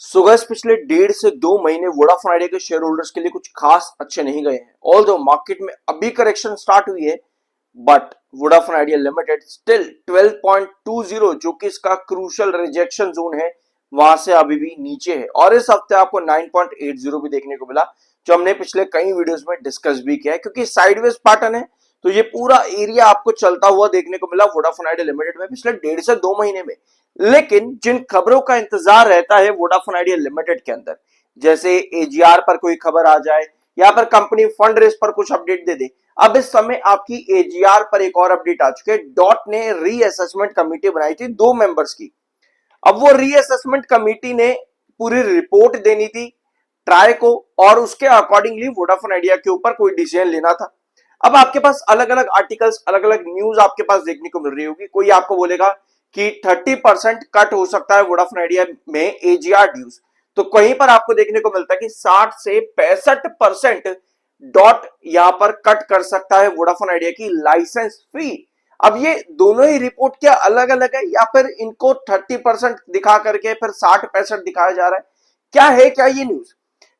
So guys पिछले 1.5 से 2 महीने वोडाफोन आइडिया के शेयर होल्डर्स के लिए कुछ खास अच्छे नहीं गए हैं। ऑल्दो मार्केट में अभी करेक्शन स्टार्ट हुई है, but Vodafone idea limited still 12.20 जो कि इसका क्रूशियल रिजेक्शन जोन है, वहां से अभी भी नीचे है। और इस हफ्ते आपको 9.80 भी देखने को मिला, जो हमने पिछले कई वीडियोस में डिस्कस भी किया है। क्योंकि साइडवेज पैटर्न है, तो ये पूरा एरिया आपको चलता हुआ देखने को मिला वोडाफोन आइडिया लिमिटेड में पिछले 1.5 से 2 महीने में। लेकिन जिन खबरों का इंतजार रहता है वोडाफोन आइडिया लिमिटेड के अंदर, जैसे एजीआर पर कोई खबर आ जाए या पर कंपनी फंड रेस पर कुछ अपडेट दे दे। अब इस समय आपकी एजीआर पर एक और अपडेट आ चुकी है। डॉट ने रीअसेसमेंट कमेटी बनाई थी 2 मेंबर्स की। अब वो रीअसेसमेंट कमेटी ने पूरी रिपोर्ट देनी थी ट्राई को, और उसके अकॉर्डिंगली वोडाफोन आइडिया के ऊपर कोई डिसीजन लेना था। अब आपके पास अलग अलग आर्टिकल्स, अलग अलग न्यूज आपके पास देखने को मिल रही होगी। कोई आपको बोलेगा कि 30% कट हो सकता है वोडाफोन आइडिया में एजीआर ड्यूज, तो कहीं पर आपको देखने को मिलता है कि 60 से 65% डॉट यहां पर कट कर सकता है वोडाफोन आइडिया की लाइसेंस फी। अब ये दोनों ही रिपोर्ट क्या अलग अलग है, या फिर इनको 30% दिखा करके फिर 60-65 दिखाया जा रहा है? क्या ये न्यूज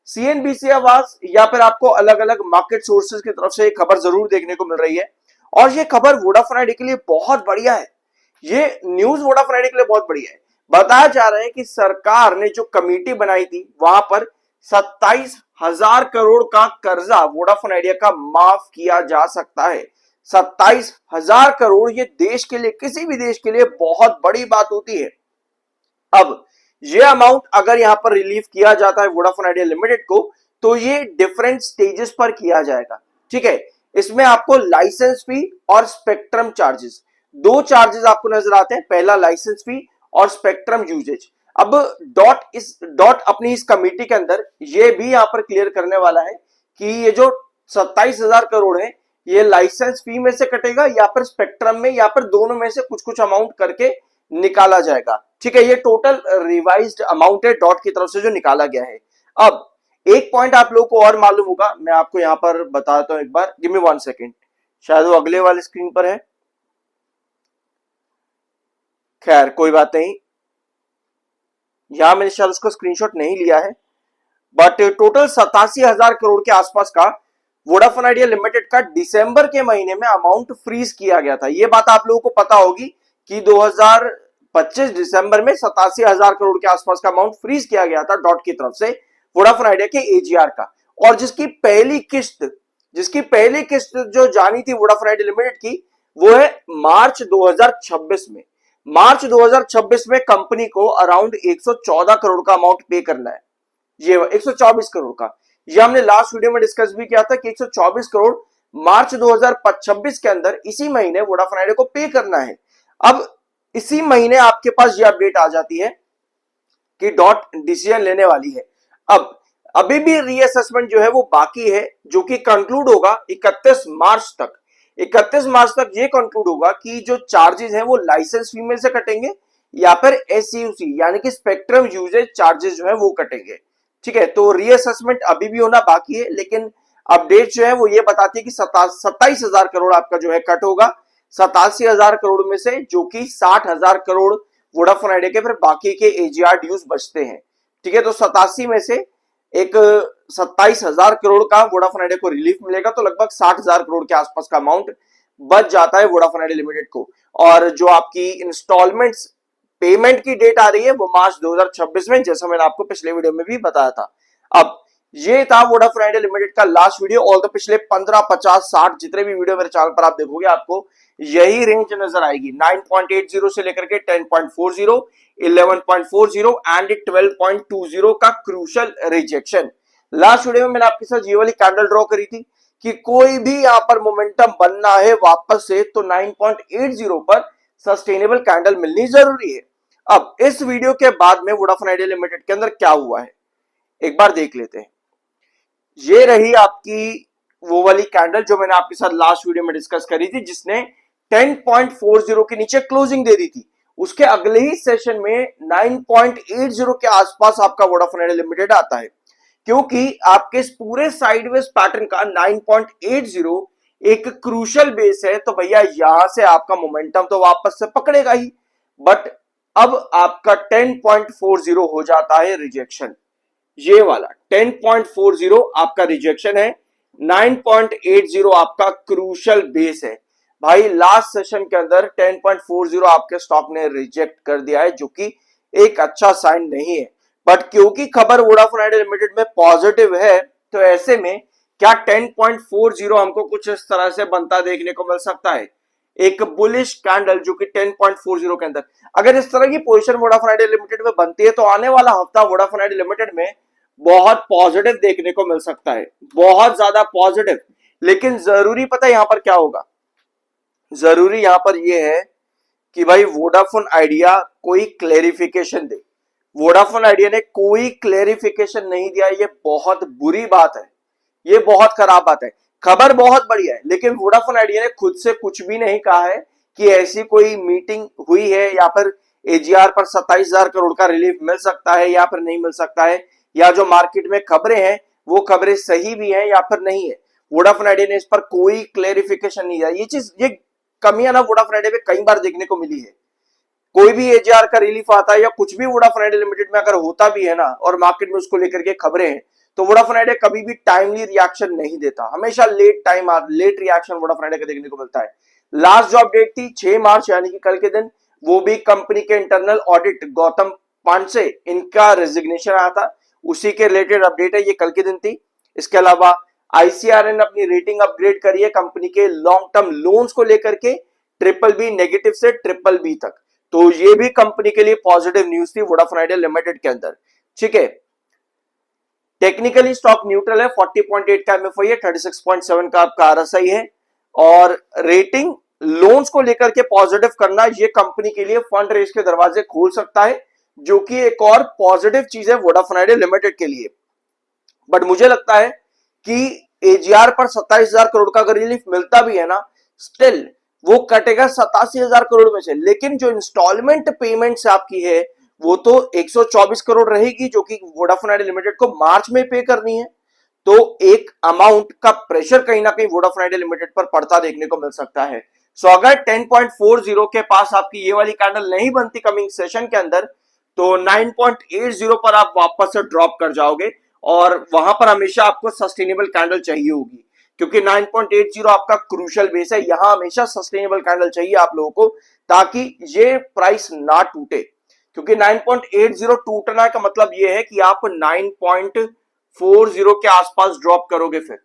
सीएनबीसी आवाज या फिर आपको अलग अलग मार्केट सोर्सेज की तरफ से एक खबर जरूर देखने को मिल रही है। और ये खबर वोडाफोन आइडिया के लिए बहुत बढ़िया है। ये न्यूज वोडाफोन आइडिया के लिए बहुत बढ़िया है। बताया जा रहा है कि सरकार ने जो कमेटी बनाई थी वहां पर 27,000 करोड़ का कर्जा वोडाफोन आइडिया का माफ किया जा सकता है। 27,000 करोड़ ये देश के लिए, किसी भी देश के लिए बहुत बड़ी बात होती है। अब ये अमाउंट अगर यहां पर रिलीव किया जाता है वोडाफोन आइडिया लिमिटेड को, तो ये डिफरेंट स्टेजेस पर किया जाएगा। ठीक है, इसमें आपको लाइसेंस फी और स्पेक्ट्रम चार्जेस, दो चार्जेस आपको नजर आते हैं। पहला लाइसेंस फी और स्पेक्ट्रम यूजेज। अब डॉट अपनी इस कमेटी के अंदर ये भी यहां पर क्लियर करने वाला है कि ये जो 27,000 करोड़ है, ये लाइसेंस फी में से कटेगा या फिर स्पेक्ट्रम में, या फिर दोनों में से कुछ कुछ अमाउंट करके निकाला जाएगा। ठीक है, ये टोटल रिवाइज्ड अमाउंट है डॉट की तरफ से जो निकाला गया है। अब एक पॉइंट आप लोगों को और मालूम होगा, मैं आपको यहां पर बताता हूं एक बार। गिव मी 1 सेकेंड, शायद वो अगले वाले स्क्रीन पर है। खैर कोई बात नहीं, यहां मैंने शायद उसका स्क्रीनशॉट नहीं लिया है। बट टोटल 87,000 करोड़ के आसपास का वोडाफोन आइडिया लिमिटेड का दिसंबर के महीने में अमाउंट फ्रीज किया गया था। ये बात आप लोगों को पता होगी कि 2025 दिसंबर में 87,000 करोड़ के आसपास का अमाउंट फ्रीज किया गया था डॉट की तरफ से वोडाफोन आइडिया के एजीआर का। और जिसकी पहली किस्त जो जानी थी वोडाफोन आइडिया लिमिटेड की, वो है मार्च 2026 में। मार्च 2026 में कंपनी को अराउंड 114 करोड़ का अमाउंट पे करना है। ये 124 करोड़ का, ये हमने लास्ट वीडियो में डिस्कस भी किया था कि 124 करोड़ मार्च 2026 के अंदर, इसी महीने वोडाफोन आइडिया को पे करना है। अब इसी महीने आपके पास ये अपडेट आ जाती है कि डॉट डिसीजन लेने वाली है। अब अभी भी रीअसेसमेंट जो है वो बाकी है, जो कि कंक्लूड होगा 31 मार्च तक। 31 मार्च तक ये कंक्लूड होगा कि जो चार्जेस हैं वो लाइसेंस फी में से कटेंगे या फिर एसयूसी यानी कि स्पेक्ट्रम यूजेज चार्जेस जो है वो कटेंगे। ठीक है, तो रीअसेसमेंट अभी भी होना बाकी है, लेकिन अपडेट जो है वो ये बताती है कि 27,000 करोड़ आपका जो है कट होगा 87,000 करोड़ में से, जो कि 60,000 करोड़ वोडाफोन आइडिया के फिर बाकी के एजीआर ड्यूज बचते हैं। ठीक है, तो 87 में से एक 27,000 करोड़ का वोडाफोन आइडिया को रिलीफ मिलेगा, तो लगभग 60,000 करोड़ के आसपास का अमाउंट बच जाता है वोडाफोन आइडिया लिमिटेड को। और जो आपकी इंस्टॉलमेंट्स पेमेंट की डेट आ रही है वो मार्च 2026 में, जैसा मैंने आपको पिछले वीडियो में भी बताया था। अब ये था वोडाफोन आइडिया लिमिटेड का लास्ट वीडियो। और तो पिछले 15, 50, 60 जितने भी वीडियो मेरे चैनल पर आप देखोगे, आपको यही रेंज नजर आएगी। 9.80 से लेकर के 10.40, 11.40 एंड 12.20 का क्रूशियल रिजेक्शन। लास्ट वीडियो में मैंने आपके साथ ये वाली कैंडल ड्रॉ करी थी कि कोई भी यहां पर मोमेंटम बनना है वापस से, तो 9.80 पर सस्टेनेबल कैंडल मिलनी जरूरी है। अब इस वीडियो के बाद में वोडाफोन आइडिया लिमिटेड के अंदर क्या हुआ है एक बार देख लेते हैं। ये रही आपकी वो वाली कैंडल जो मैंने आपके साथ लास्ट वीडियो में डिस्कस करी थी, जिसने 10.40 के नीचे क्लोजिंग दे दी थी। उसके अगले ही सेशन में 9.80 के आसपास आपका वोडाफोन आइडिया लिमिटेड आता है, क्योंकि आपके इस पूरे साइडवेज पैटर्न का 9.80 एक क्रूशियल बेस है। तो भैया यहां से आपका मोमेंटम तो वापस से पकड़ेगा ही, बट अब आपका 10.40 हो जाता है रिजेक्शन। ये वाला 10.40 आपका रिजेक्शन है, 9.80 आपका क्रूशल बेस है। भाई लास्ट सेशन के अंदर 10.40 आपके स्टॉक ने रिजेक्ट कर दिया है, जो कि एक अच्छा साइन नहीं है। बट क्योंकि खबर वोडाफोन आइडिया लिमिटेड में पॉजिटिव है, तो ऐसे में क्या 10.40 हमको कुछ इस तरह से बनता देखने को मिल सकता है, एक बुलिश कैंडल जो कि 10.40 के अंदर। अगर इस तरह की पोजीशन वोडाफोन आइडिया लिमिटेड में बनती है, तो आने वाला हफ्ता वोडाफोन आइडिया लिमिटेड में बहुत पॉजिटिव देखने को मिल सकता है, बहुत ज्यादा पॉजिटिव। लेकिन जरूरी पता है यहां पर क्या होगा, जरूरी यहां पर यह है कि भाई वोडाफोन आइडिया कोई क्लेरिफिकेशन दे। वोडाफोन आइडिया ने कोई क्लेरिफिकेशन नहीं दिया, ये बहुत बुरी बात है, ये बहुत खराब बात है। खबर बहुत बढ़िया है, लेकिन वोडाफोन आइडिया ने खुद से कुछ भी नहीं कहा है कि ऐसी कोई मीटिंग हुई है या फिर एजीआर पर 27,000 करोड़ का रिलीफ मिल सकता है या फिर नहीं मिल सकता है, या जो मार्केट में खबरें हैं वो खबरें सही भी हैं या फिर नहीं है। वोडाफोन आइडिया ने इस पर कोई क्लेरिफिकेशन नहीं दिया। ये कमियां ना वोडाफोन आइडिया में कई बार देखने को मिली है। कोई भी एजीआर का रिलीफ आता है या कुछ भी वोडाफोन आइडिया लिमिटेड में अगर होता भी है ना, और मार्केट में उसको लेकर के खबरें हैं, तो वोडाफोन आइडिया कभी भी टाइमली रिएक्शन नहीं देता, हमेशा लेट रिएक्शन वोडाफोन आइडिया का देखने को मिलता है। लास्ट जो अपडेट थी 6 मार्च यानी कि कल के दिन, वो भी कंपनी के इंटरनल ऑडिट गौतम पांडे इनका रेजिग्नेशन आया था, उसी के रिलेटेड अपडेट है, ये कल के दिन थी। इसके अलावा आईसीआरए ने अपनी रेटिंग अपग्रेड करी है कंपनी के लॉन्ग टर्म लोन्स को लेकर के, BBB नेगेटिव से BBB तक। तो ये भी कंपनी के लिए पॉजिटिव न्यूज थी वोडाफोन आइडिया लिमिटेड के अंदर। ठीक है, टेक्निकली स्टॉक न्यूट्रल है, 40.8 का एमएफआई है, 36.7 का आपका आरएसआई है, और रेटिंग लोन्स को लेकर के पॉजिटिव करना ये कंपनी के लिए फंड रेज के दरवाजे खोल सकता है, जो कि एक और पॉजिटिव चीज है वोडाफोन आइडिया लिमिटेड के लिए। बट मुझे लगता है कि एजीआर पर 27,000 करोड़ का अगर रिलीफ मिलता भी है ना, स्टिल वो कटेगा 87,000 करोड़ में से। लेकिन जो इंस्टॉलमेंट पेमेंट आपकी है वो तो 124 करोड़ रहेगी, जो कि वोडाफोन आइडिया लिमिटेड को मार्च में पे करनी है। तो एक अमाउंट का प्रेशर कहीं ना कहीं वोडाफोन आइडिया लिमिटेड पर पड़ता देखने को मिल सकता है। सो अगर 10.40 के पास आपकी ये वाली कैंडल नहीं बनती कमिंग सेशन के अंदर, तो 9.80 पर आप वापस से ड्रॉप कर जाओगे, और वहां पर हमेशा आपको सस्टेनेबल कैंडल चाहिए होगी, क्योंकि 9.80 आपका क्रूशियल बेस है। यहां हमेशा सस्टेनेबल कैंडल चाहिए आप लोगों को, ताकि ये प्राइस ना टूटे, क्योंकि 9.80 टूटना का मतलब ये है कि आप 9.40 के आसपास ड्रॉप करोगे। फिर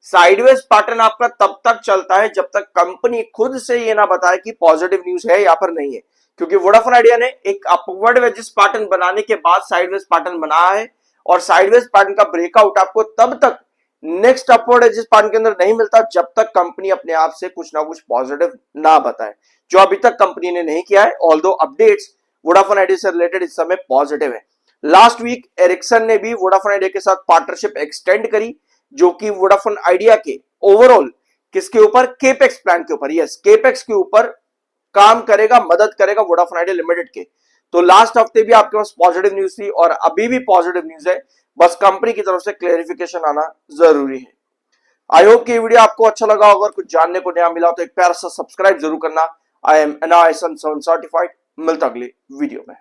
साइडवेज पैटर्न आपका तब तक चलता है जब तक कंपनी खुद से ये ना बताए कि पॉजिटिव न्यूज है या फिर नहीं है, क्योंकि वोडाफोन आइडिया ने एक अपवर्ड वेजिस पैटर्न बनाने के बाद साइडवेज पैटर्न बनाया है, और साइडवेज पैटर्न का ब्रेकआउट आपको तब तक नेक्स्ट अपवर्ड एजिस पैटर्न के अंदर नहीं मिलता जब तक कंपनी अपने आप से कुछ ना कुछ पॉजिटिव ना बताए, जो अभी तक कंपनी ने नहीं किया है। ऑल्दो अपडेट्स वोडाफोन आइडिया से रिलेटेड इस समय पॉजिटिव है। लास्ट वीक एरिक्सन ने भी वोडाफोन आइडिया के साथ पार्टनरशिप एक्सटेंड करी, जो कि वोडाफोन आइडिया के ओवरऑल किसके ऊपर, केपेक्स प्लान के ऊपर, यस केपेक्स के ऊपर काम करेगा, मदद करेगा वोडाफोन आइडिया लिमिटेड के। तो लास्ट हफ्ते भी आपके पास पॉजिटिव न्यूज थी और अभी भी पॉजिटिव न्यूज है, बस कंपनी की तरफ से क्लेरिफिकेशन आना जरूरी है। आई होप कि ये वीडियो आपको अच्छा लगा होगा, कुछ जानने को नया मिला तो एक प्यारा सा सब्सक्राइब जरूर करना। I am NISM 7 certified. मिलता अगले वीडियो में।